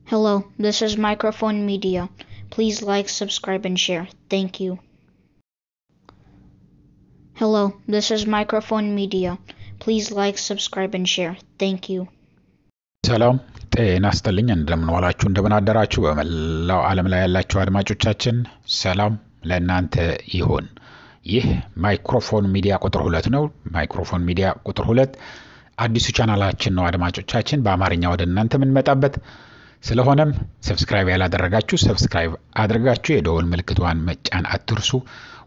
Hello, this is Microphone Media. Please like, subscribe, and share. Thank you. Hello, this is Microphone Media. Please like, subscribe, and share. Thank you. ሰላም ጤና ይስጥልኝ እንደምን ዋላችሁ እንደምን አደራችሁ በመላው ዓለም ላይ ያላችሁ አድማጮቻችን ሰላም ለእናንተ ይሁን። ይህ ማይክሮፎን ሚዲያ ቁጥር 2 ነው። ማይክሮፎን ሚዲያ ቁጥር 2 አዲሱ ቻናላችን ነው። አድማጮቻችን በአማርኛ ወደ እናንተ የምንመጣበት ስለሆነም ሰብስክራይብ ያላደረጋችሁ ሰብስክራይብ አድርጋችሁ የደወል ምልክቷን መጫን አትርሱ።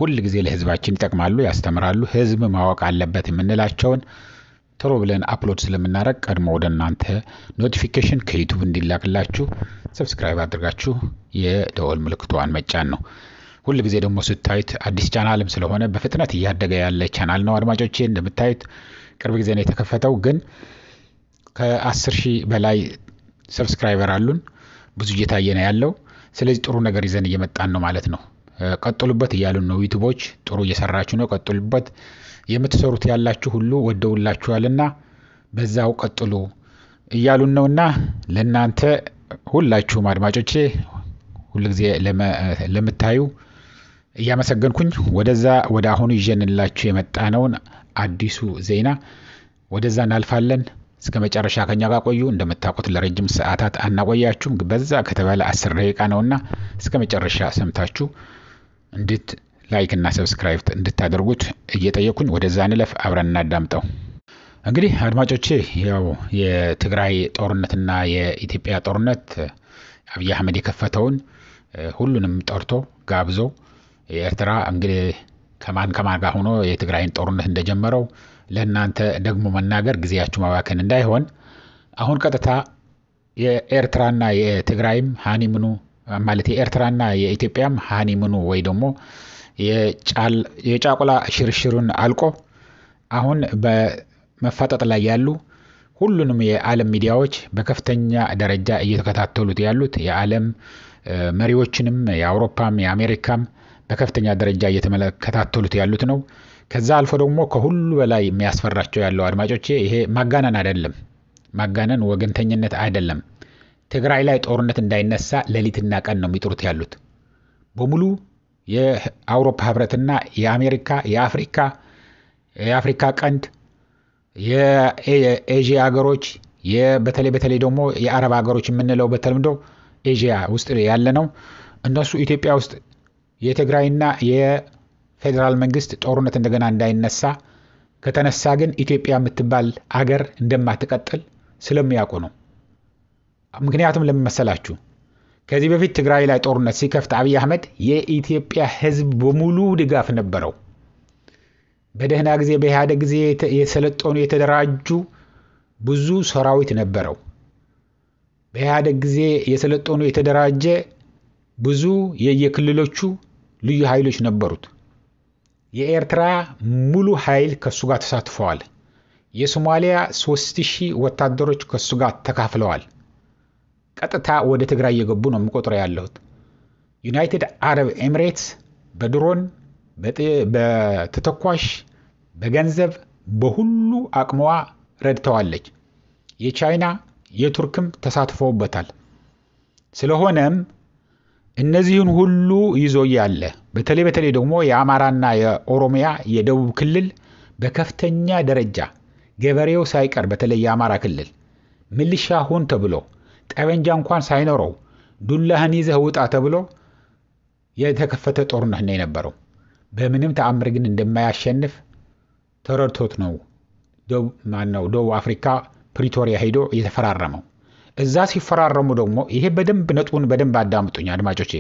ሁሉ ጊዜ ለህዝባችን ይጠቅማሉ ያስተምራሉ ህዝብ ማወቅ አለበት የምንላቸውን ቶሎ ብለን አፕሎድ ስለምናረግ ቀድሞ ወደ እናንተ ኖቲፊኬሽን ከዩቲዩብ እንዲላክላችሁ ሰብስክራይብ አድርጋችሁ የደወል ምልክቷን መጫን ነው። ሁሉ ጊዜ ደግሞ ስታዩት አዲስ ቻናልም ስለሆነ በፍጥነት እያደገ ያለ ቻናል ነው። አድማጮቼ እንደምታዩት ቅርብ ጊዜ ነው የተከፈተው ግን ከ10,000 በላይ ሰብስክራይበር አሉን። ብዙ እየታየ ነው ያለው። ስለዚህ ጥሩ ነገር ይዘን እየመጣን ነው ማለት ነው። ቀጥሉበት እያሉን ነው ዩቲዩቦች። ጥሩ እየሰራችሁ ነው ቀጥሉበት። የምትሰሩት ያላችሁ ሁሉ ወደውላችኋልና በዛው ቀጥሉ እያሉን ነውና ለእናንተ ሁላችሁም አድማጮቼ ሁሉ ጊዜ ለምታዩ እያመሰገንኩኝ ወደ አሁኑ ይዤንላችሁ የመጣነውን አዲሱ ዜና ወደዛ እናልፋለን። እስከ መጨረሻ ከኛ ጋር ቆዩ። እንደምታውቁት ለረጅም ሰዓታት አናቆያችሁም። በዛ ከተባለ 10 ደቂቃ ነውና እስከ መጨረሻ ሰምታችሁ እንድት ላይክ እና ሰብስክራይብ እንድታደርጉት እየጠየቁኝ ወደዛ እንለፍ አብረን እናዳምጠው። እንግዲህ አድማጮቼ ያው የትግራይ ጦርነትና የኢትዮጵያ ጦርነት አብይ አህመድ የከፈተውን ሁሉንም ጠርቶ ጋብዞ የኤርትራ እንግዲህ ከማን ጋር ሆኖ የትግራይን ጦርነት እንደጀመረው ለእናንተ ደግሞ መናገር ጊዜያችሁ ማባከን እንዳይሆን አሁን ቀጥታ የኤርትራና የትግራይም ሃኒሙኑ ማለት የኤርትራና የኢትዮጵያም ሃኒሙኑ ወይ ደግሞ የጫቁላ ሽርሽሩን አልቆ አሁን በመፋጠጥ ላይ ያሉ ሁሉንም የዓለም ሚዲያዎች በከፍተኛ ደረጃ እየተከታተሉት ያሉት የዓለም መሪዎችንም የአውሮፓም የአሜሪካም በከፍተኛ ደረጃ እየተመለከታተሉት ያሉት ነው። ከዛ አልፎ ደግሞ ከሁሉ በላይ የሚያስፈራቸው ያለው አድማጮቼ ይሄ ማጋነን አይደለም። ማጋነን ወገንተኝነት አይደለም። ትግራይ ላይ ጦርነት እንዳይነሳ ሌሊትና ቀን ነው የሚጥሩት ያሉት በሙሉ የአውሮፓ ህብረትና የአሜሪካ የአፍሪካ ቀንድ የኤዥያ ሀገሮች በተለይ ደግሞ የአረብ ሀገሮች የምንለው በተለምዶ ኤዥያ ውስጥ ያለ ነው። እነሱ ኢትዮጵያ ውስጥ የትግራይና የፌደራል መንግስት ጦርነት እንደገና እንዳይነሳ ከተነሳ ግን ኢትዮጵያ የምትባል አገር እንደማትቀጥል ስለሚያውቁ ነው። ምክንያቱም ለምን መሰላችሁ? ከዚህ በፊት ትግራይ ላይ ጦርነት ሲከፍት አብይ አህመድ የኢትዮጵያ ህዝብ በሙሉ ድጋፍ ነበረው። በደህና ጊዜ በኢህአዴግ ጊዜ የሰለጠኑ የተደራጁ ብዙ ሰራዊት ነበረው። በኢህአዴግ ጊዜ የሰለጠኑ የተደራጀ ብዙ የየክልሎቹ ልዩ ኃይሎች ነበሩት። የኤርትራ ሙሉ ኃይል ከሱ ጋር ተሳትፈዋል። የሶማሊያ 3,000 ወታደሮች ከሱ ጋር ተካፍለዋል። ቀጥታ ወደ ትግራይ እየገቡ ነው የሚቆጥረው ያለሁት። ዩናይትድ አረብ ኤሚሬትስ በድሮን በተተኳሽ በገንዘብ በሁሉ አቅሟ ረድተዋለች። የቻይና የቱርክም ተሳትፈውበታል። ስለሆነም እነዚህን ሁሉ ይዞ ያለ በተለይ ደግሞ የአማራና የኦሮሚያ የደቡብ ክልል በከፍተኛ ደረጃ ገበሬው ሳይቀር በተለይ የአማራ ክልል ሚሊሻ ሁን ተብሎ ጠበንጃ እንኳን ሳይኖረው ዱላህን ይዘህ ውጣ ተብሎ የተከፈተ ጦርነት ነው የነበረው። በምንም ተአምር ግን እንደማያሸንፍ ተረድቶት ነው ደቡብ አፍሪካ ፕሪቶሪያ ሄዶ የተፈራረመው። እዛ ሲፈራረሙ ደግሞ ይሄ ነጥቡን በደንብ አዳምጡኝ አድማጮቼ።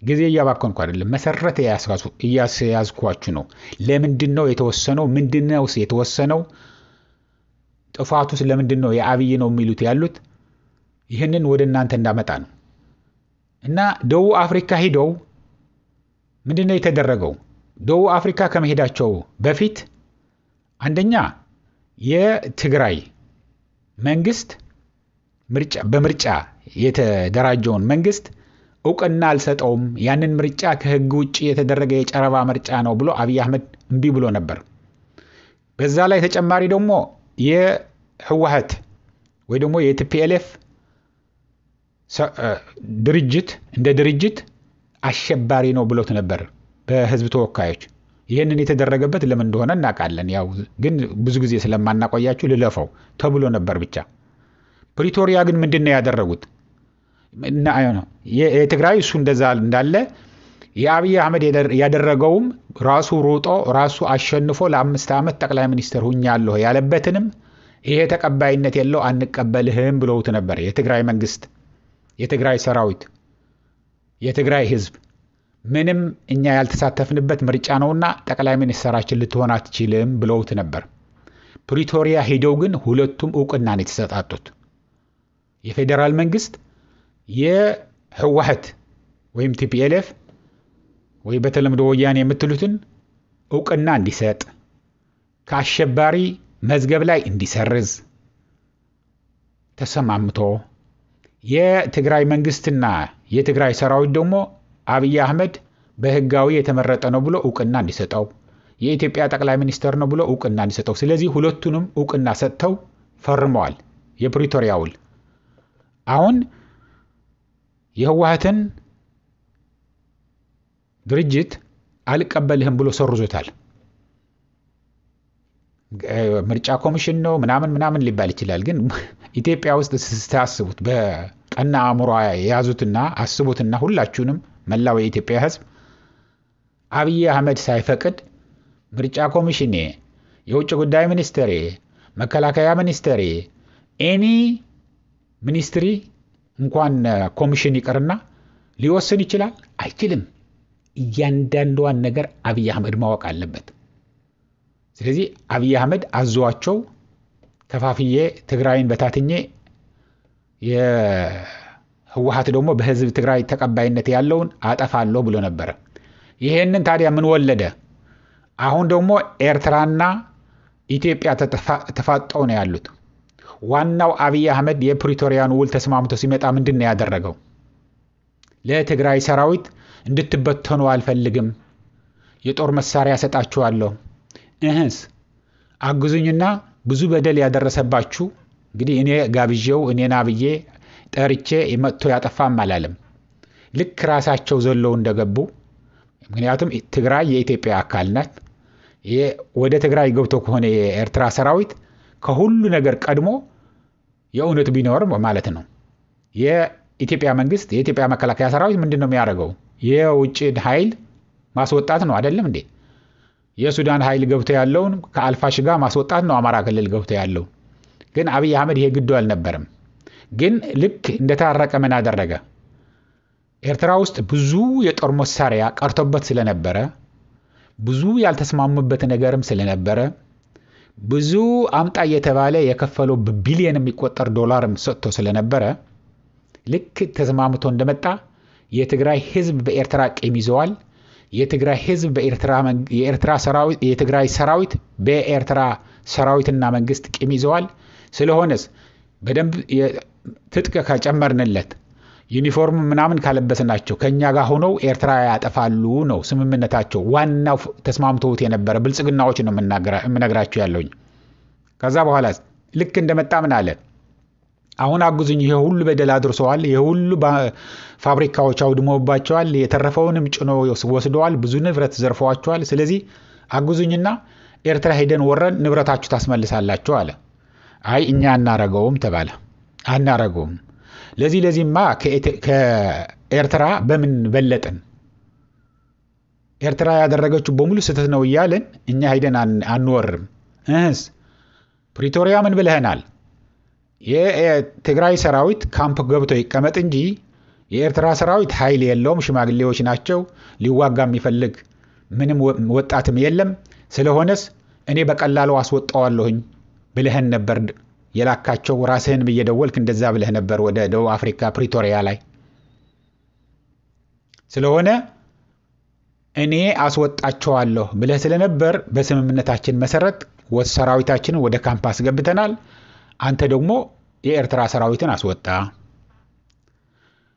ጊዜ እያባከንኩ አይደለም፣ መሰረት እያስያዝኳችሁ ነው። ለምንድነው የተወሰነው? ምንድነው የተወሰነው? ጥፋቱስ ለምንድነው የአብይ ነው የሚሉት ያሉት? ይህንን ወደ እናንተ እንዳመጣ ነው። እና ደቡብ አፍሪካ ሄደው ምንድነው የተደረገው? ደቡብ አፍሪካ ከመሄዳቸው በፊት አንደኛ የትግራይ መንግስት በምርጫ የተደራጀውን መንግስት እውቅና አልሰጠውም፣ ያንን ምርጫ ከህግ ውጪ የተደረገ የጨረባ ምርጫ ነው ብሎ አብይ አህመድ እምቢ ብሎ ነበር። በዛ ላይ ተጨማሪ ደግሞ የህወሓት ወይ ደግሞ የቲፒኤልኤፍ ድርጅት እንደ ድርጅት አሸባሪ ነው ብሎት ነበር በህዝብ ተወካዮች። ይሄንን የተደረገበት ለምን እንደሆነ እናውቃለን። ያው ግን ብዙ ጊዜ ስለማናቆያችሁ ልለፈው ተብሎ ነበር ብቻ። ፕሪቶሪያ ግን ምንድነው ያደረጉት? እና የትግራይ እሱ እንደዛ እንዳለ የአብይ አህመድ ያደረገውም ራሱ ሮጦ ራሱ አሸንፎ ለ5 ዓመት ጠቅላይ ሚኒስትር ሁኛለሁ ያለበትንም ይሄ ተቀባይነት የለው አንቀበልህም ብለውት ነበር። የትግራይ መንግስት፣ የትግራይ ሰራዊት፣ የትግራይ ህዝብ ምንም እኛ ያልተሳተፍንበት ምርጫ ነውና ጠቅላይ ሚኒስትራችን ልትሆን አትችልም ብለውት ነበር። ፕሪቶሪያ ሄደው ግን ሁለቱም ዕውቅና ነው የተሰጣጡት። የፌደራል መንግስት የህወሓት ወይም ቲፒኤልኤፍ ወይ በተለምዶ ወያኔ የምትሉትን ዕውቅና እንዲሰጥ ከአሸባሪ መዝገብ ላይ እንዲሰርዝ ተሰማምቶ የትግራይ መንግስትና የትግራይ ሰራዊት ደግሞ አብይ አህመድ በህጋዊ የተመረጠ ነው ብሎ ዕውቅና እንዲሰጠው፣ የኢትዮጵያ ጠቅላይ ሚኒስትር ነው ብሎ ዕውቅና እንዲሰጠው። ስለዚህ ሁለቱንም ዕውቅና ሰጥተው ፈርመዋል የፕሪቶሪያ ውል። አሁን የህወሓትን ድርጅት አልቀበልህም ብሎ ሰርዞታል። ምርጫ ኮሚሽን ነው ምናምን ሊባል ይችላል። ግን ኢትዮጵያ ውስጥ ስታስቡት በቀና አእምሮ የያዙትና አስቡትና ሁላችሁንም መላው የኢትዮጵያ ህዝብ አብይ አህመድ ሳይፈቅድ ምርጫ ኮሚሽን፣ የውጭ ጉዳይ ሚኒስትር፣ መከላከያ ሚኒስትር፣ ኤኒ ሚኒስትሪ እንኳን ኮሚሽን ይቀርና ሊወስን ይችላል? አይችልም። እያንዳንዷን ነገር አብይ አህመድ ማወቅ አለበት። ስለዚህ አብይ አህመድ አዟቸው ከፋፍዬ ትግራይን በታትኜ የህወሓት ደግሞ በህዝብ ትግራይ ተቀባይነት ያለውን አጠፋለሁ ብሎ ነበር። ይሄንን ታዲያ ምን ወለደ? አሁን ደግሞ ኤርትራና ኢትዮጵያ ተፋጠው ነው ያሉት። ዋናው አብይ አህመድ የፕሪቶሪያን ውል ተስማምቶ ሲመጣ ምንድነው ያደረገው? ለትግራይ ሰራዊት እንድትበተኑ አልፈልግም፣ የጦር መሳሪያ ሰጣችኋለሁ፣ አግዙኝና ብዙ በደል ያደረሰባችሁ እንግዲህ እኔ ጋብዤው እኔና ብዬ ጠርቼ መጥቶ ያጠፋም አላለም። ልክ ራሳቸው ዘለው እንደገቡ፣ ምክንያቱም ትግራይ የኢትዮጵያ አካል ናት። ወደ ትግራይ ገብቶ ከሆነ የኤርትራ ሰራዊት ከሁሉ ነገር ቀድሞ የእውነት ቢኖር ማለት ነው የኢትዮጵያ መንግስት፣ የኢትዮጵያ መከላከያ ሰራዊት ምንድነው የሚያደርገው? የውጭ ኃይል ማስወጣት ነው አይደለም እንዴ? የሱዳን ኃይል ገብቶ ያለውን ከአልፋሽጋ ማስወጣት ነው አማራ ክልል ገብቶ ያለው። ግን አብይ አህመድ ይሄ ግዱ አልነበረም። ግን ልክ እንደታረቀ ምን አደረገ? ኤርትራ ውስጥ ብዙ የጦር መሳሪያ ቀርቶበት ስለነበረ፣ ብዙ ያልተስማሙበት ነገርም ስለነበረ፣ ብዙ አምጣ የተባለ የከፈለው በቢሊየን የሚቆጠር ዶላርም ሰጥቶ ስለነበረ ልክ ተስማምቶ እንደመጣ የትግራይ ህዝብ በኤርትራ ቂም ይዘዋል። የትግራይ ህዝብ የትግራይ ሰራዊት በኤርትራ ሰራዊትና መንግስት ቂም ይዘዋል። ስለሆነስ በደንብ ትጥቅ ከጨመርንለት ዩኒፎርም ምናምን ካለበስናቸው ከኛ ጋር ሆነው ኤርትራ ያጠፋሉ ነው ስምምነታቸው። ዋናው ተስማምተውት የነበረ ብልጽግናዎች ነው የምነግራችሁ ያለውኝ። ከዛ በኋላ ልክ እንደመጣ ምን አለ? አሁን አግዙኝ፣ ይሄ ሁሉ በደል አድርሰዋል፣ ይሄ ሁሉ ፋብሪካዎች አውድመውባቸዋል፣ የተረፈውንም ጭኖ ወስደዋል፣ ብዙ ንብረት ዘርፈዋቸዋል። ስለዚህ አግዙኝና ኤርትራ ሄደን ወረን ንብረታችሁ ታስመልሳላችሁ አለ። አይ እኛ አናረገውም ተባለ። አናረገውም። ለዚህማ ከኤርትራ በምን በለጥን? ኤርትራ ያደረገችው በሙሉ ስህተት ነው እያልን እኛ ሄደን አንወርም። ፕሪቶሪያ ምን ብለህናል? የትግራይ ሰራዊት ካምፕ ገብቶ ይቀመጥ እንጂ የኤርትራ ሰራዊት ኃይል የለውም፣ ሽማግሌዎች ናቸው፣ ሊዋጋ የሚፈልግ ምንም ወጣትም የለም። ስለሆነስ እኔ በቀላሉ አስወጣዋለሁኝ ብለህን ነበር የላካቸው። ራስህን እየደወልክ እንደዛ ብለህ ነበር ወደ ደቡብ አፍሪካ ፕሪቶሪያ ላይ። ስለሆነ እኔ አስወጣቸዋለሁ ብለህ ስለነበር በስምምነታችን መሰረት ሰራዊታችንን ወደ ካምፕ አስገብተናል። አንተ ደግሞ የኤርትራ ሰራዊትን አስወጣ።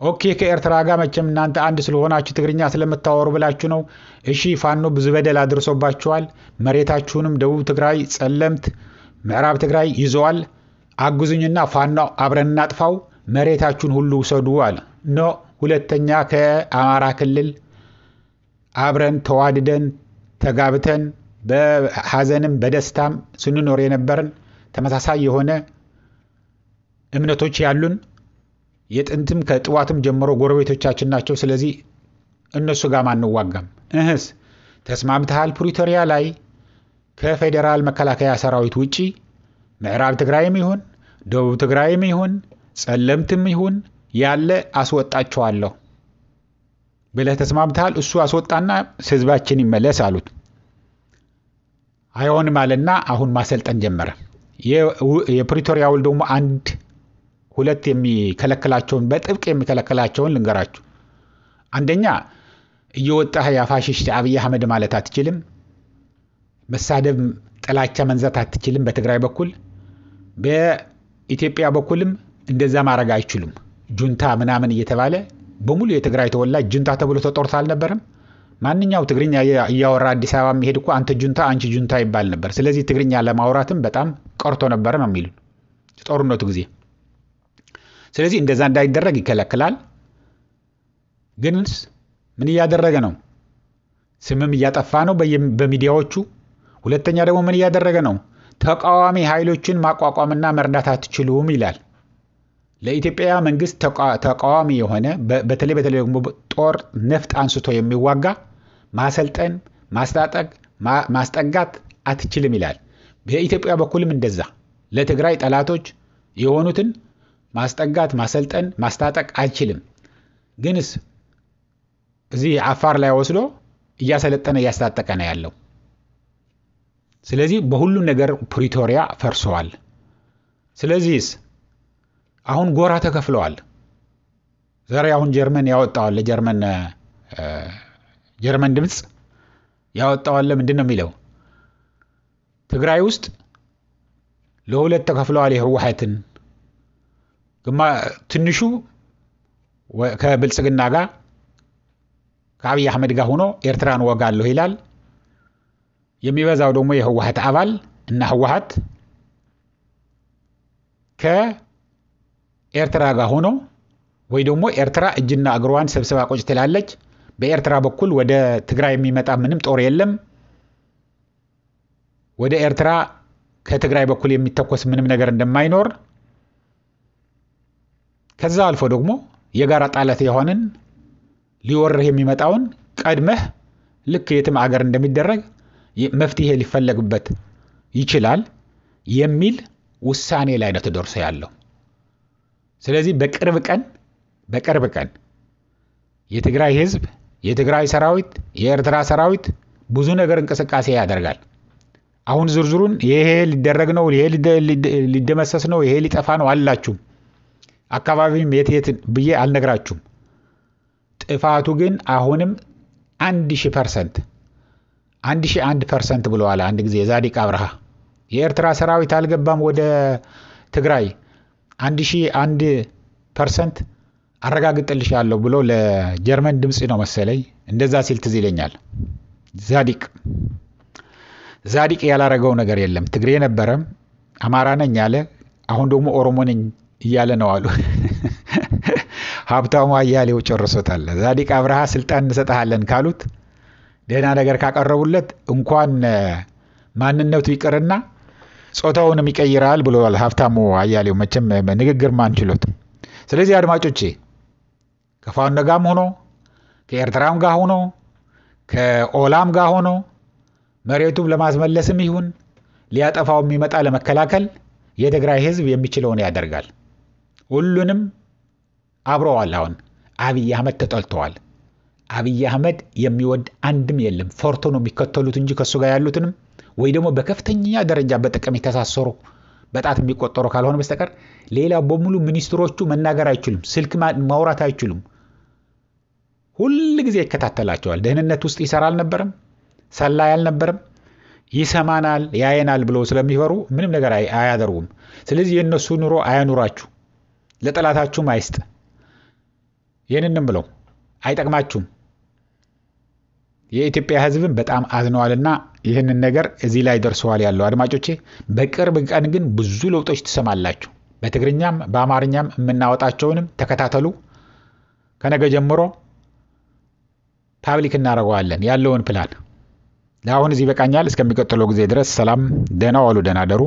ኦኬ፣ ከኤርትራ ጋር መቼም እናንተ አንድ ስለሆናችሁ ትግርኛ ስለምታወሩ ብላችሁ ነው። እሺ፣ ፋኖ ብዙ በደል አድርሶባችኋል። መሬታችሁንም ደቡብ ትግራይ፣ ጸለምት፣ ምዕራብ ትግራይ ይዘዋል። አግዙኝና ፋኖ አብረን እናጥፋው መሬታችሁን ሁሉ ውሰዱ አለ። ኖ ሁለተኛ ከአማራ ክልል አብረን ተዋድደን ተጋብተን በሐዘንም በደስታም ስንኖር የነበርን ተመሳሳይ የሆነ እምነቶች ያሉን የጥንትም ከጥዋትም ጀምሮ ጎረቤቶቻችን ናቸው። ስለዚህ እነሱ ጋር ማንዋጋም። ተስማምተሃል ፕሪቶሪያ ላይ ከፌደራል መከላከያ ሰራዊት ውጪ ምዕራብ ትግራይም ይሁን ደቡብ ትግራይም ይሁን ጸለምትም ይሁን ያለ አስወጣቸዋለሁ ብለህ ተስማምተሃል። እሱ አስወጣና ህዝባችን ይመለስ አሉት። አይሆንም አለና አሁን ማሰልጠን ጀመረ። የፕሪቶሪያ ውል ደግሞ አንድ ሁለት የሚከለክላቸውን በጥብቅ የሚከለክላቸውን ልንገራችሁ። አንደኛ እየወጣህ ያፋሽሽት አብይ አህመድ ማለት አትችልም። መሳደብ ጥላቻ መንዛት አትችልም። በትግራይ በኩል በኢትዮጵያ በኩልም እንደዛ ማድረግ አይችሉም። ጁንታ ምናምን እየተባለ በሙሉ የትግራይ ተወላጅ ጁንታ ተብሎ ተጦርታ አልነበረም። ማንኛው ትግርኛ እያወራ አዲስ አበባ የሚሄድ እኮ አንተ ጁንታ አንቺ ጁንታ ይባል ነበር። ስለዚህ ትግርኛ ለማውራትም በጣም ቀርቶ ነበር ነው የሚሉን ጦርነቱ ጊዜ። ስለዚህ እንደዛ እንዳይደረግ ይከለክላል። ግንስ ምን እያደረገ ነው? ስምም እያጠፋ ነው በሚዲያዎቹ። ሁለተኛ ደግሞ ምን እያደረገ ነው? ተቃዋሚ ኃይሎችን ማቋቋምና መርዳት አትችሉም ይላል። ለኢትዮጵያ መንግስት ተቃዋሚ የሆነ በተለይ ደግሞ ጦር ነፍጥ አንስቶ የሚዋጋ ማሰልጠን ማስታጠቅ ማስጠጋት አትችልም ይላል። በኢትዮጵያ በኩልም እንደዛ ለትግራይ ጠላቶች የሆኑትን ማስጠጋት ማሰልጠን ማስታጠቅ አይችልም። ግንስ እዚህ አፋር ላይ ወስዶ እያሰለጠነ እያስታጠቀ ነው ያለው። ስለዚህ በሁሉ ነገር ፕሪቶሪያ ፈርሷል። ስለዚህ አሁን ጎራ ተከፍለዋል። ዛሬ አሁን ጀርመን ያወጣዋል ለጀርመን ድምጽ ያወጣዋል። ምንድነው የሚለው? ትግራይ ውስጥ ለሁለት ተከፍለዋል። የህወሓትን ትንሹ ከብልጽግና ጋር ከአብይ አህመድ ጋር ሆኖ ኤርትራን ወጋለሁ ይላል። የሚበዛው ደግሞ የህወሓት አባል እና ህወሓት ከኤርትራ ጋር ሆኖ ወይ ደግሞ ኤርትራ እጅና እግሯን ሰብስባ ቁጭ ትላለች። በኤርትራ በኩል ወደ ትግራይ የሚመጣ ምንም ጦር የለም። ወደ ኤርትራ ከትግራይ በኩል የሚተኮስ ምንም ነገር እንደማይኖር፣ ከዛ አልፎ ደግሞ የጋራ ጣላት የሆነን ሊወርህ የሚመጣውን ቀድመህ ልክ የትም አገር እንደሚደረግ መፍትሄ ሊፈለግበት ይችላል የሚል ውሳኔ ላይ ነው ተደርሶ ያለው። ስለዚህ በቅርብ ቀን የትግራይ ህዝብ የትግራይ ሰራዊት የኤርትራ ሰራዊት ብዙ ነገር እንቅስቃሴ ያደርጋል። አሁን ዝርዝሩን ይሄ ሊደረግ ነው ይሄ ሊደመሰስ ነው ይሄ ሊጠፋ ነው አላችሁ። አካባቢም የት ብዬ አልነግራችሁም። ጥፋቱ ግን አሁንም 1000% ብለዋል። አንድ ጊዜ ዛዲቅ አብርሃ የኤርትራ ሰራዊት አልገባም ወደ ትግራይ 1001% አረጋግጥልሻለሁ ብሎ ለጀርመን ድምጽ ነው መሰለኝ እንደዛ ሲል ትዝ ይለኛል። ዛዲቅ ያላረገው ነገር የለም። ትግሬ ነበረም አማራ ነኝ ያለ አሁን ደግሞ ኦሮሞ ነኝ እያለ ነው አሉ። ሀብታሙ አያሌው ጨርሶታል። ዛዲቅ አብርሃ ስልጣን እንሰጣለን ካሉት ደህና ነገር ካቀረቡለት እንኳን ማንነቱ ይቅርና ጾታውንም ይቀይራል ብለዋል ሀብታሙ አያሌው። መቼም ንግግር ማንችሎት። ስለዚህ አድማጮቼ ከፋኖ ጋርም ሆኖ ከኤርትራም ጋር ሆኖ ከኦላም ጋር ሆኖ መሬቱን ለማስመለስም ይሁን ሊያጠፋው የሚመጣ ለመከላከል የትግራይ ህዝብ የሚችለውን ያደርጋል። ሁሉንም አብረዋል። አሁን አብይ አህመድ ተጠልተዋል። አብይ አህመድ የሚወድ አንድም የለም። ፎርቶ ነው የሚከተሉት እንጂ ከሱ ጋር ያሉትንም ወይ ደግሞ በከፍተኛ ደረጃ በጥቅም የተሳሰሩ በጣት የሚቆጠሩ ካልሆነ በስተቀር ሌላ በሙሉ ሚኒስትሮቹ መናገር አይችሉም። ስልክ ማውራት አይችሉም። ሁሉ ጊዜ ይከታተላቸዋል። ደህንነት ውስጥ ይሰራል ነበርም ሰላይ አልነበረም። ይሰማናል ያየናል ብለው ስለሚፈሩ ምንም ነገር አያደርጉም። ስለዚህ የነሱ ኑሮ አያኑራችሁ፣ ለጠላታችሁም አይስጥ። ይህንንም ብለው አይጠቅማችሁም። የኢትዮጵያ ህዝብን በጣም አዝነዋልና ይህንን ነገር እዚህ ላይ ደርሰዋል ያለው አድማጮቼ። በቅርብ ቀን ግን ብዙ ለውጦች ትሰማላችሁ። በትግርኛም በአማርኛም የምናወጣቸውንም ተከታተሉ። ከነገ ጀምሮ ፓብሊክ እናደርገዋለን ያለውን ፕላን። ለአሁን እዚህ በቃኛል። እስከሚቀጥለው ጊዜ ድረስ ሰላም፣ ደህና ዋሉ፣ ደህና ደሩ።